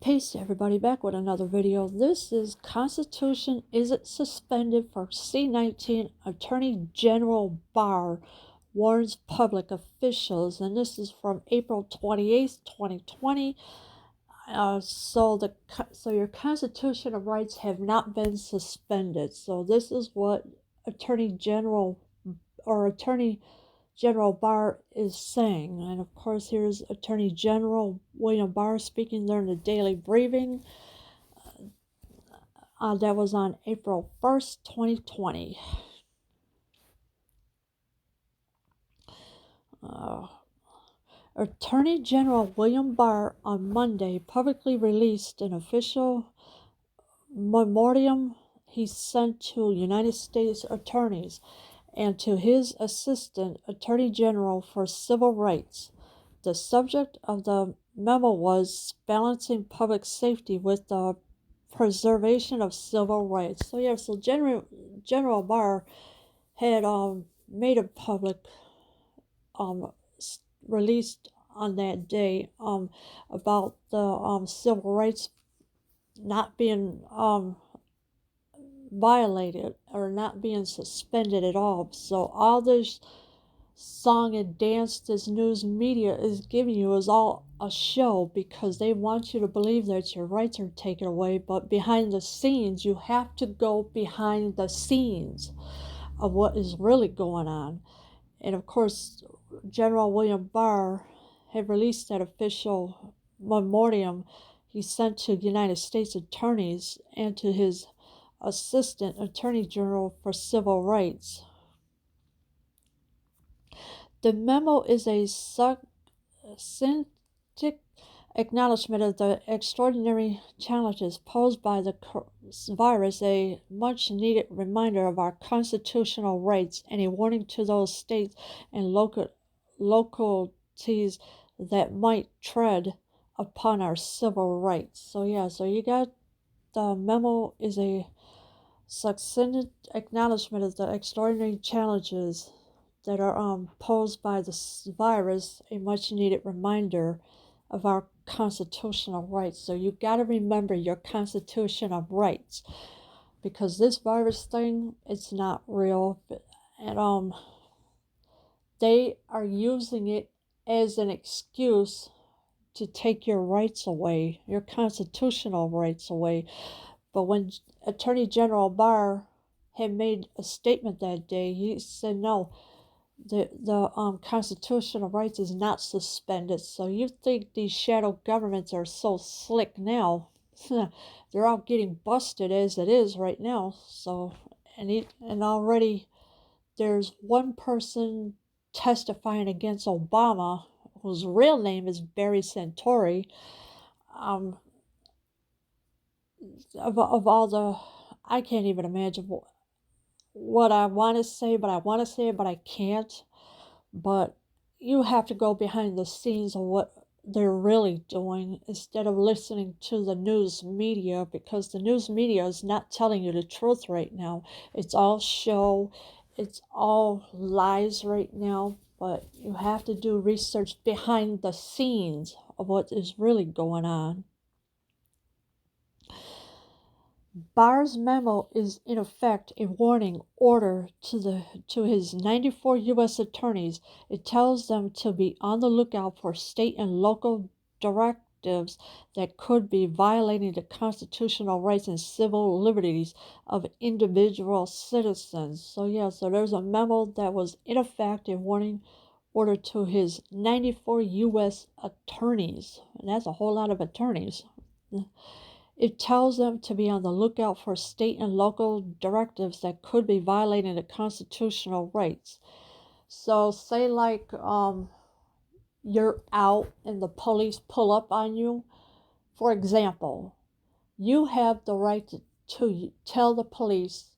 Peace, everybody, back with another video. This is Constitution Isn't Suspended for C-19. Attorney General Barr warns public officials, and this is from April 28th, 2020. So your constitutional rights have not been suspended. So this is what Attorney General Barr is saying. And of course, here's Attorney General William Barr speaking during the daily briefing. That was on April 1st, 2020. Attorney General William Barr on Monday publicly released an official memorandum he sent to United States attorneys and to his assistant attorney general for civil rights. The subject of the memo was balancing public safety with the preservation of civil rights. So General Barr had made a public released on that day about the civil rights not being violated or not being suspended at all. So all this song and dance this news media is giving you is all a show, because they want you to believe that your rights are taken away, but behind the scenes, you have to go behind the scenes of what is really going on. And of course, General William Barr had released that official memorandum he sent to United States attorneys and to his assistant attorney general for civil rights. The memo is a succinct acknowledgement of the extraordinary challenges posed by the virus, a much-needed reminder of our constitutional rights, and a warning to those states and localities that might tread upon our civil rights. So you got the memo is a succinct acknowledgement of the extraordinary challenges that are posed by the virus, a much-needed reminder of our constitutional rights. So you got to remember your constitutional rights, because this virus thing, it's not real, and they are using it as an excuse to take your rights away, your constitutional rights away. But when Attorney General Barr had made a statement that day, he said no, the constitutional rights is not suspended. So you think these shadow governments are so slick now? They're all getting busted as it is right now. So and already there's one person testifying against Obama whose real name is Barry Santori. Of all the, I can't even imagine what I want to say, but I want to say it, but I can't. But you have to go behind the scenes of what they're really doing instead of listening to the news media, because the news media is not telling you the truth right now. It's all show, it's all lies right now, but you have to do research behind the scenes of what is really going on. Barr's memo is in effect a warning order to his 94 U.S. attorneys. It tells them to be on the lookout for state and local directives that could be violating the constitutional rights and civil liberties of individual citizens. So there's a memo that was in effect a warning order to his 94 U.S. attorneys, and that's a whole lot of attorneys. It tells them to be on the lookout for state and local directives that could be violating the constitutional rights. So say like you're out and the police pull up on you. For example, you have the right to tell the police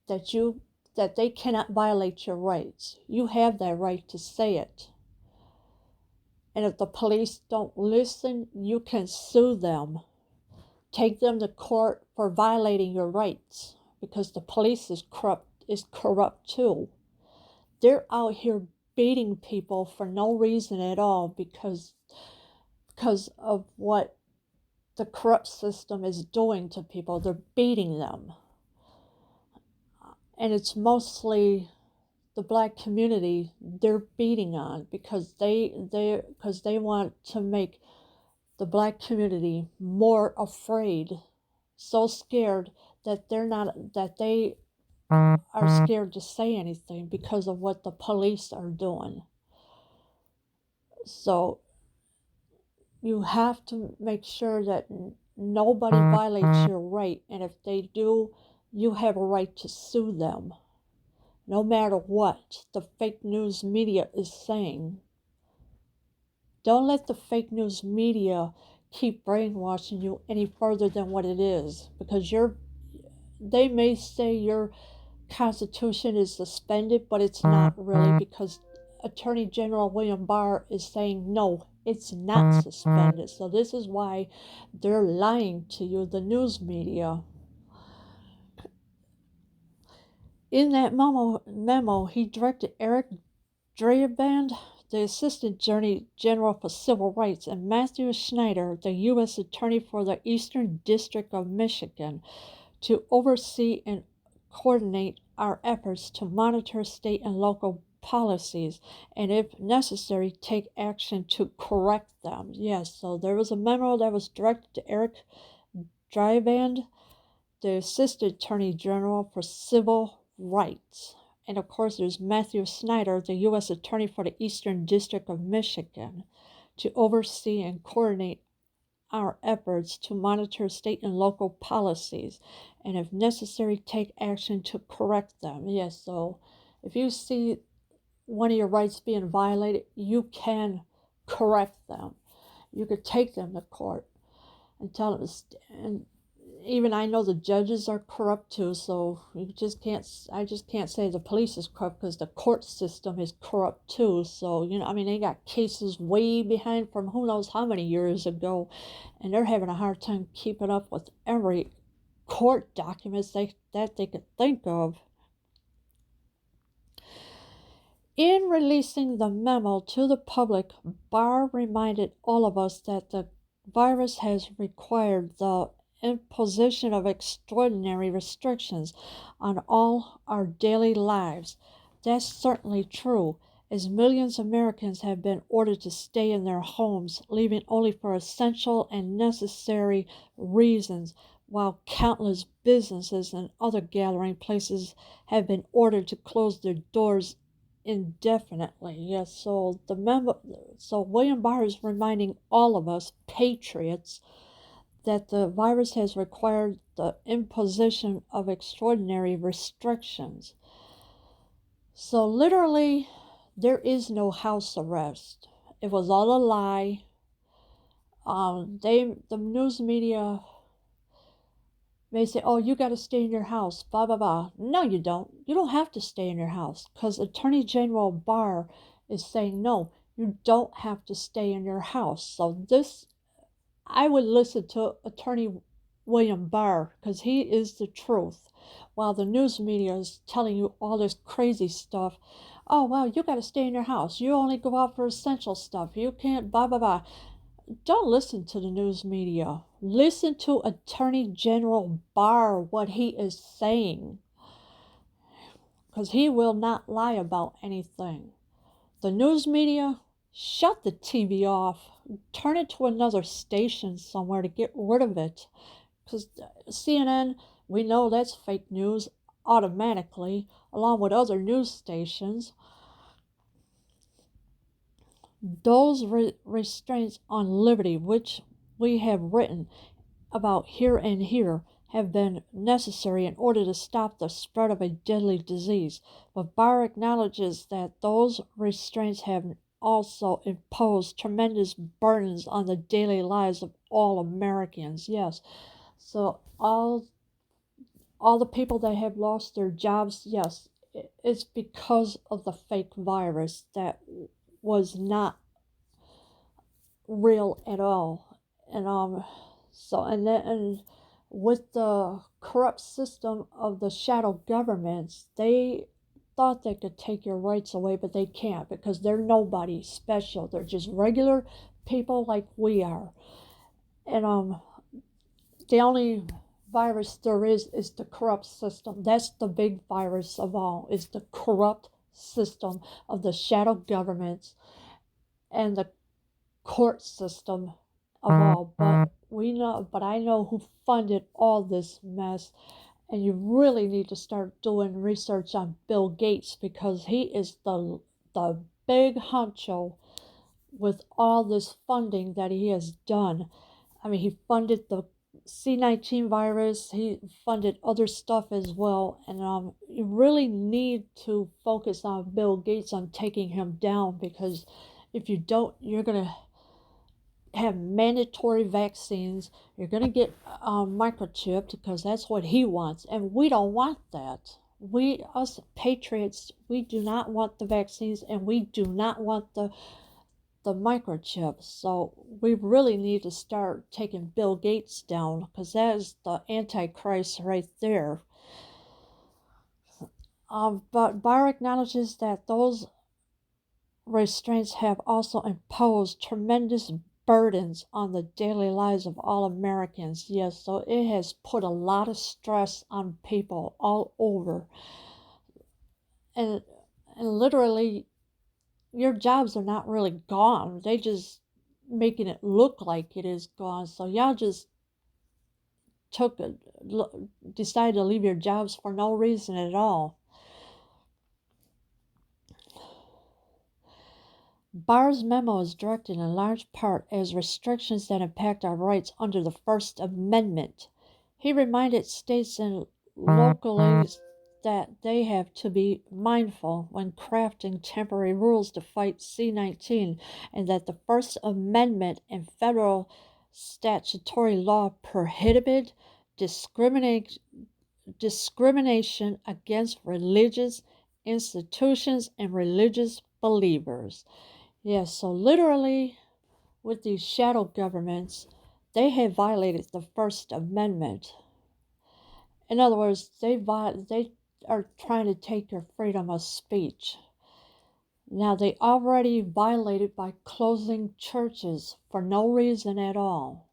that they cannot violate your rights. You have that right to say it. And if the police don't listen, you can sue them. Take them to court for violating your rights, because the police is corrupt too. They're out here beating people for no reason at all because of what the corrupt system is doing to people. They're beating them. And it's mostly the black community they're beating on because they want to make the black community more afraid, so scared that they are scared to say anything because of what the police are doing. So you have to make sure that nobody violates your right, and if they do, you have a right to sue them, no matter what the fake news media is saying. Don't let the fake news media keep brainwashing you any further than what it is, because they may say your Constitution is suspended, but it's not really, because Attorney General William Barr is saying no, it's not suspended. So this is why they're lying to you, the news media. In that memo, he directed Eric Dreiband, the Assistant Attorney General for Civil Rights, and Matthew Schneider, the U.S. Attorney for the Eastern District of Michigan, to oversee and coordinate our efforts to monitor state and local policies, and if necessary, take action to correct them. Yes, so there was a memo that was directed to Eric Dreiband, the Assistant Attorney General for Civil Rights. And of course, there's Matthew Schneider, the U.S. Attorney for the Eastern District of Michigan, to oversee and coordinate our efforts to monitor state and local policies, and if necessary, take action to correct them. Yes, so if you see one of your rights being violated, you can correct them. You could take them to court and tell them, and even I know the judges are corrupt too, so I just can't say the police is corrupt, because the court system is corrupt too. So, they got cases way behind from who knows how many years ago, and they're having a hard time keeping up with every court documents that they could think of. In releasing the memo to the public, Barr reminded all of us that the virus has required the imposition of extraordinary restrictions on all our daily lives. That's certainly true, as millions of Americans have been ordered to stay in their homes, leaving only for essential and necessary reasons, while countless businesses and other gathering places have been ordered to close their doors indefinitely. Yes, so William Barr is reminding all of us patriots that the virus has required the imposition of extraordinary restrictions. So literally, there is no house arrest. It was all a lie. The news media may say, oh, you got to stay in your house, blah, blah, blah. No, you don't. You don't have to stay in your house, because Attorney General Barr is saying, no, you don't have to stay in your house. So I would listen to Attorney William Barr, because he is the truth, while the news media is telling you all this crazy stuff. Oh, well, you got to stay in your house. You only go out for essential stuff. You can't, blah, blah, blah. Don't listen to the news media. Listen to Attorney General Barr, what he is saying, because he will not lie about anything. The news media, shut the TV off. Turn it to another station somewhere to get rid of it. Because CNN, we know that's fake news automatically, along with other news stations. Those restraints on liberty, which we have written about here and here, have been necessary in order to stop the spread of a deadly disease. But Barr acknowledges that those restraints have also imposed tremendous burdens on the daily lives of all Americans. Yes, so all the people that have lost their jobs, yes, it's because of the fake virus that was not real at all. And with the corrupt system of the shadow governments, they thought they could take your rights away, but they can't, because they're nobody special. They're just regular people like we are. And The only virus there is the corrupt system. That's the big virus of all, is the corrupt system of the shadow governments and the court system of all. But I know who funded all this mess. And you really need to start doing research on Bill Gates, because he is the big honcho with all this funding that he has done. I mean, he funded the C-19 virus, he funded other stuff as well. And you really need to focus on Bill Gates, on taking him down, because if you don't, you're going to have mandatory vaccines. You're going to get microchipped, because that's what he wants. And we don't want that. Us patriots, we do not want the vaccines, and we do not want the microchips. So we really need to start taking Bill Gates down, because that is the Antichrist right there. But Barr acknowledges that those restraints have also imposed tremendous burdens on the daily lives of all Americans. Yes, so it has put a lot of stress on people all over. And literally, your jobs are not really gone. They just making it look like it is gone. So y'all just decided to leave your jobs for no reason at all. Barr's memo is directed in large part as restrictions that impact our rights under the First Amendment. He reminded states and localities that they have to be mindful when crafting temporary rules to fight C-19, and that the First Amendment and federal statutory law prohibited discrimination against religious institutions and religious believers. Yes, so literally, with these shadow governments, they have violated the First Amendment. In other words, they are trying to take your freedom of speech. Now, they already violated by closing churches for no reason at all,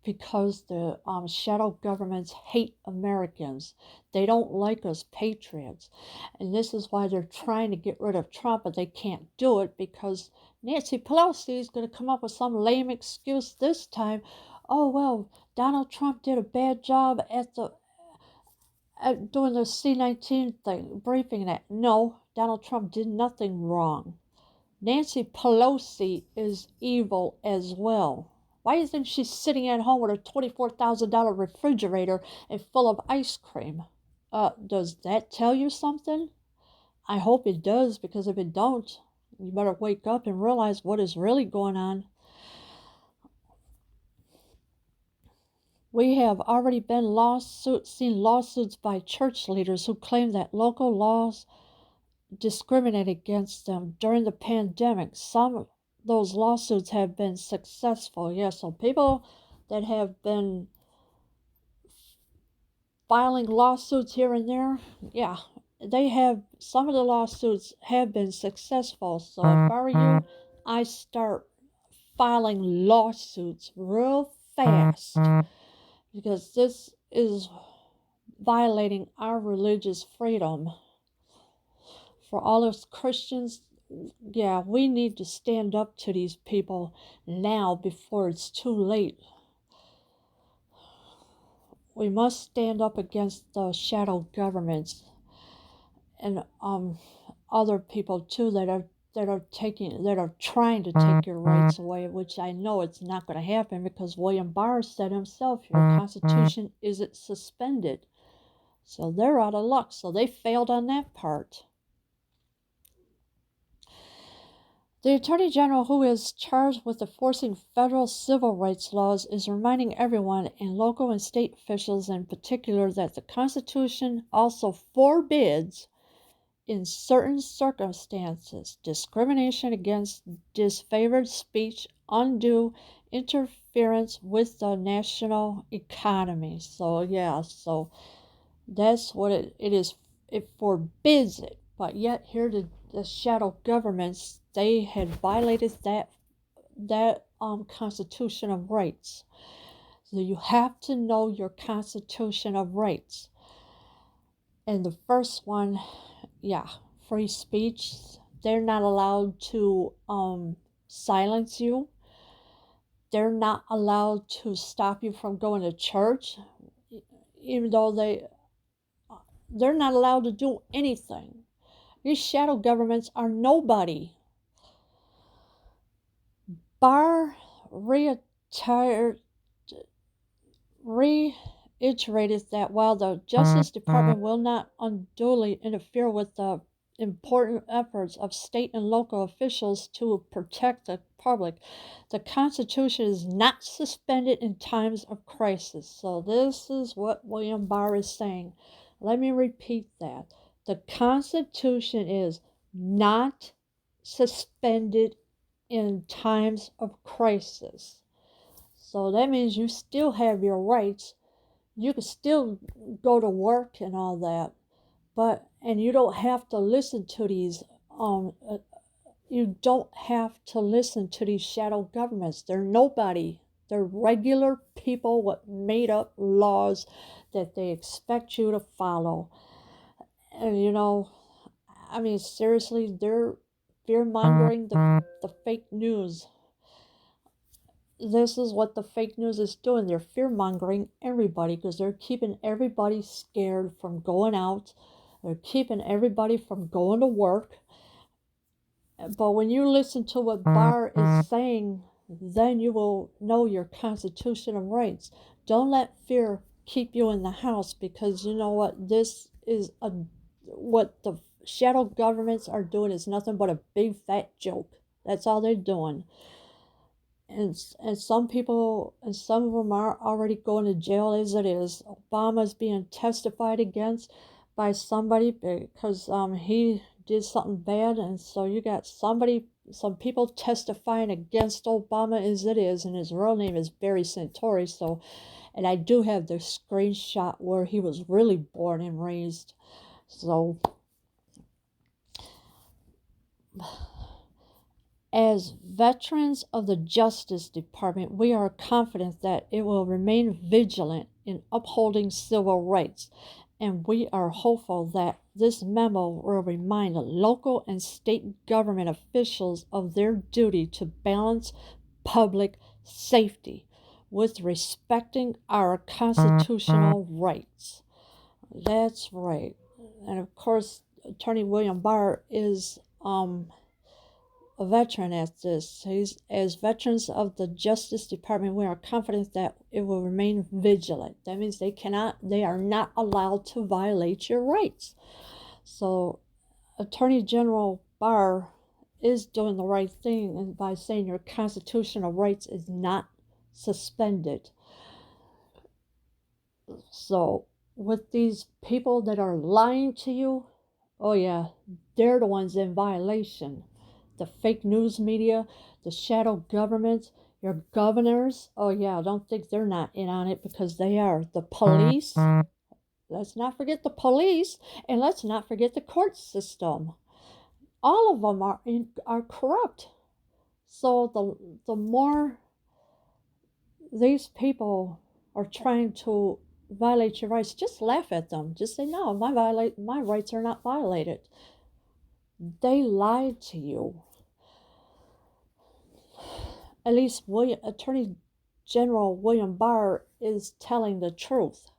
because the shadow governments hate Americans. They don't like us patriots. And this is why they're trying to get rid of Trump, but they can't do it because Nancy Pelosi is going to come up with some lame excuse this time. Oh, well, Donald Trump did a bad job at doing the C-19 thing, briefing that. No, Donald Trump did nothing wrong. Nancy Pelosi is evil as well. Why do you think she's sitting at home with a $24,000 refrigerator and full of ice cream? Does that tell you something? I hope it does, because if it don't, you better wake up and realize what is really going on. We have already been seen lawsuits by church leaders who claim that local laws discriminate against them during the pandemic. Some of those lawsuits have been successful. Yes, so people that have been filing lawsuits here and there, yeah, some of the lawsuits have been successful. So if I were you, I start filing lawsuits real fast, because this is violating our religious freedom. For all us Christians, yeah, we need to stand up to these people now before it's too late. We must stand up against the shadow governments and other people too that are trying to take your rights away, which I know it's not going to happen, because William Barr said himself, your Constitution isn't suspended. So they're out of luck. So they failed on that part. The Attorney General, who is charged with enforcing federal civil rights laws, is reminding everyone, and local and state officials in particular, that the Constitution also forbids, in certain circumstances, discrimination against disfavored speech, undue interference with the national economy. So yeah, so that's what it is. It forbids it. But yet here the shadow governments, they had violated that Constitution of rights. So you have to know your Constitution of Rights. And the first one, yeah, free speech. They're not allowed to silence you. They're not allowed to stop you from going to church, even though they're not allowed to do anything. These shadow governments are nobody. Barr reiterated that while the Justice Department will not unduly interfere with the important efforts of state and local officials to protect the public, the Constitution is not suspended in times of crisis. So this is what William Barr is saying. Let me repeat that. The Constitution is not suspended in times of crisis. So that means you still have your rights. You can still go to work and all that, and you don't have to listen to these you don't have to listen to these shadow governments. They're nobody. They're regular people with made up laws that they expect you to follow. And I mean, seriously, they're fear mongering the fake news. This is what the fake news is doing. They're fear mongering everybody because they're keeping everybody scared from going out. They're keeping everybody from going to work. But when you listen to what Barr is saying, then you will know your constitutional rights. Don't let fear keep you in the house, because you know what? This is what the shadow governments are doing is nothing but a big fat joke. That's all they're doing. And some people, and some of them are already going to jail as it is. Obama's being testified against by somebody because he did something bad, and so you got some people testifying against Obama as it is, and his real name is Barry Santori. So, and I do have the screenshot where he was really born and raised. So, as veterans of the Justice Department, we are confident that it will remain vigilant in upholding civil rights, and we are hopeful that this memo will remind local and state government officials of their duty to balance public safety with respecting our constitutional rights. That's right. And of course, Attorney William Barr is a veteran at this. As veterans of the Justice Department, we are confident that it will remain vigilant. That means they are not allowed to violate your rights. So Attorney General Barr is doing the right thing by saying your constitutional rights is not suspended. So with these people that are lying to you, oh yeah, they're the ones in violation. The fake news media, the shadow governments, your governors, oh yeah, don't think they're not in on it, because they are. The police, let's not forget the police, and let's not forget the court system. All of them are corrupt. So the more these people are trying to violate your rights, just laugh at them. Just say, no, my rights are not violated. They lied to you. At least Attorney General William Barr is telling the truth,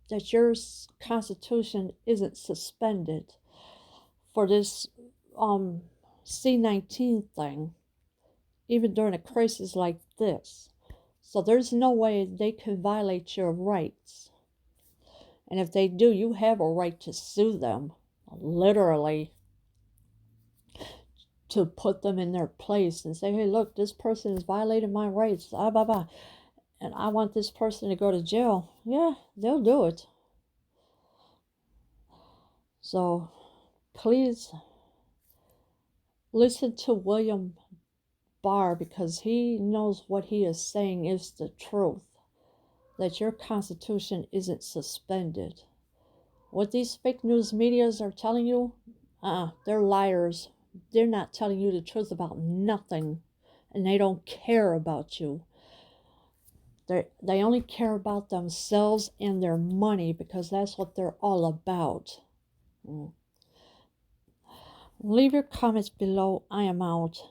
that your Constitution isn't suspended for this C-19 thing, even during a crisis like this. So there's no way they can violate your rights. And if they do, you have a right to sue them, literally, to put them in their place and say, hey, look, this person has violated my rights, blah, blah, blah, and I want this person to go to jail. Yeah, they'll do it. So please listen to William Barr, because he knows what he is saying is the truth, that your Constitution isn't suspended. What these fake news medias are telling you, they're liars. They're not telling you the truth about nothing, and they don't care about you. They only care about themselves and their money because that's what they're all about. Mm. Leave your comments below. I am out.